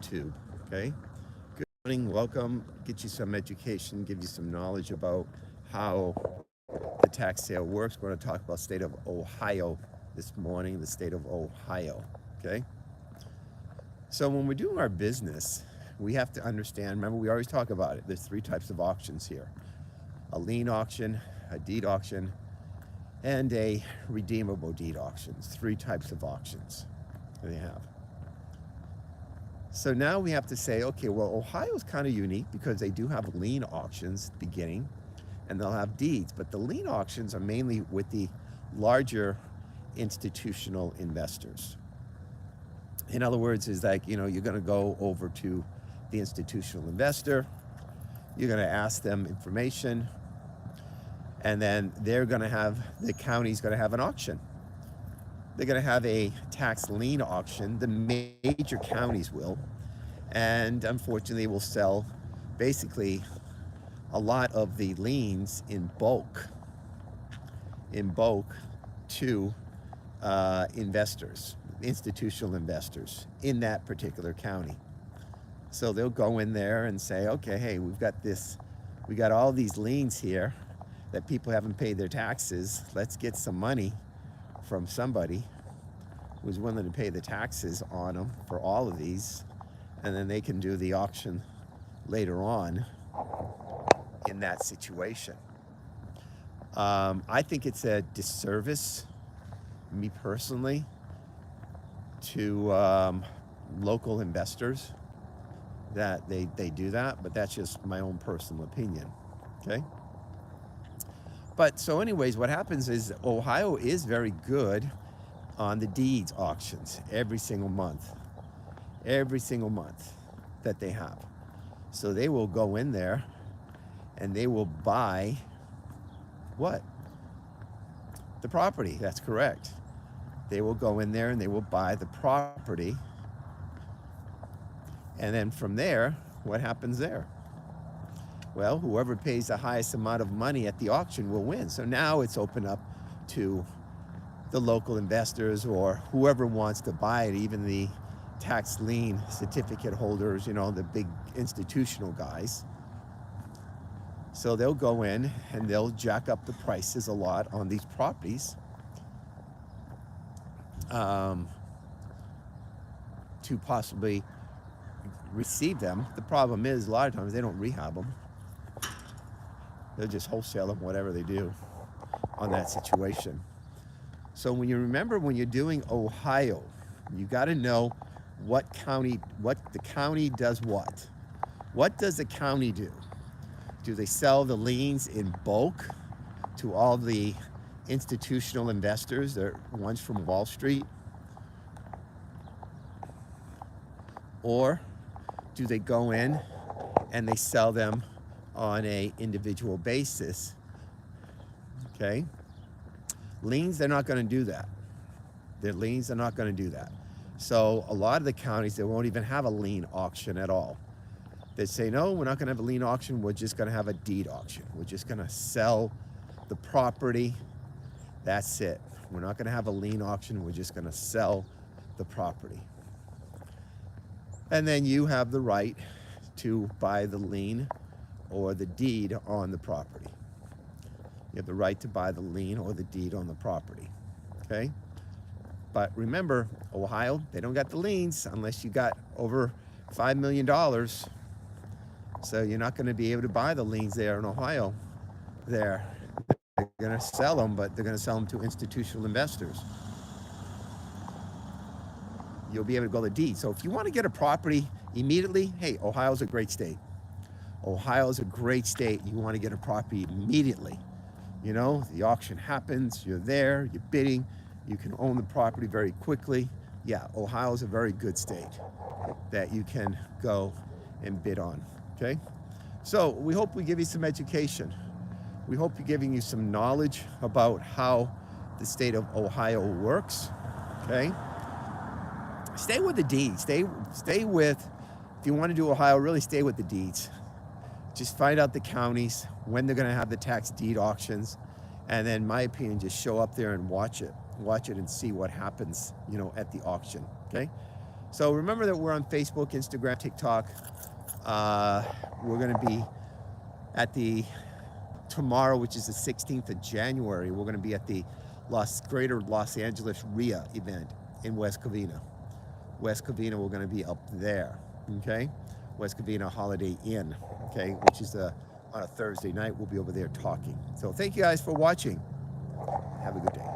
YouTube. Okay. Good morning. Welcome. Get you some education. Give you some knowledge about how the tax sale works. We're going to talk about state of Ohio this morning. The state of Ohio. Okay. So when we're doing our business, we have to understand. Remember, we always talk about it. There's three types of auctions here: a lien auction, a deed auction, and a redeemable deed auctions. Three types of auctions they have. So now we have to say, okay, well, Ohio's kind of unique because they do have lien auctions at the beginning, and they'll have deeds, but the lien auctions are mainly with the larger institutional investors. In other words, is like, you're going to go over to the institutional investor, you're going to ask them information, and then the county's going to have an auction. They're going to have a tax lien auction. The major counties will, and unfortunately will sell basically a lot of the liens in bulk to investors, institutional investors in that particular county. So they'll go in there and say, okay, hey, we got all these liens here that people haven't paid their taxes. Let's get some money from somebody who's willing to pay the taxes on them for all of these, and then they can do the auction later on in that situation. I think it's a disservice, me personally, to local investors that they do that, but that's just my own personal opinion, okay? But so anyways, what happens is Ohio is very good on the deeds auctions every single month that they have. So they will go in there and they will buy what? The property. That's correct. They will go in there and they will buy the property. And then from there, what happens there? Well, whoever pays the highest amount of money at the auction will win. So now it's open up to the local investors or whoever wants to buy it, even the tax lien certificate holders, the big institutional guys. So they'll go in and they'll jack up the prices a lot on these properties to possibly receive them. The problem is a lot of times they don't rehab them. They'll just wholesale them, whatever they do on that situation. So when you're doing Ohio, you got to know what the county does what. What does the county do? Do they sell the liens in bulk to all the institutional investors, the ones from Wall Street? Or do they go in and they sell them on a individual basis? Okay? Liens, they're not going to do that. Their liens are not going to do that. So a lot of the counties, they won't even have a lien auction at all. They say, no, we're not going to have a lien auction. We're just going to have a deed auction. We're just going to sell the property. That's it. We're not going to have a lien auction. We're just going to sell the property. And then you have the right to buy the lien or the deed on the property. You have the right to buy the lien or the deed on the property, okay? But remember, Ohio, they don't got the liens unless you got over $5 million. So you're not going to be able to buy the liens there in Ohio. They're going to sell them, but they're going to sell them to institutional investors. You'll be able to go the deed. So if you want to get a property immediately, hey, Ohio's a great state. Ohio's a great state. You want to get a property immediately. The auction happens, you're there, you're bidding, you can own the property very quickly. Yeah, Ohio's a very good state that you can go and bid on, okay? So we hope we give you some education. We hope we're giving you some knowledge about how the state of Ohio works, okay? Stay with the deeds. Stay with, if you want to do Ohio, really stay with the deeds. Just find out the counties, when they're going to have the tax deed auctions, and then, in my opinion, just show up there and watch it and see what happens, at the auction, okay? So remember that we're on Facebook, Instagram, TikTok. We're going to be at tomorrow, which is the 16th of January, we're going to be at the Greater Los Angeles RIA event in West Covina. West Covina, we're going to be up there, okay? West Covina Holiday Inn, okay, which is on a Thursday night. We'll be over there talking. So thank you guys for watching. Have a good day.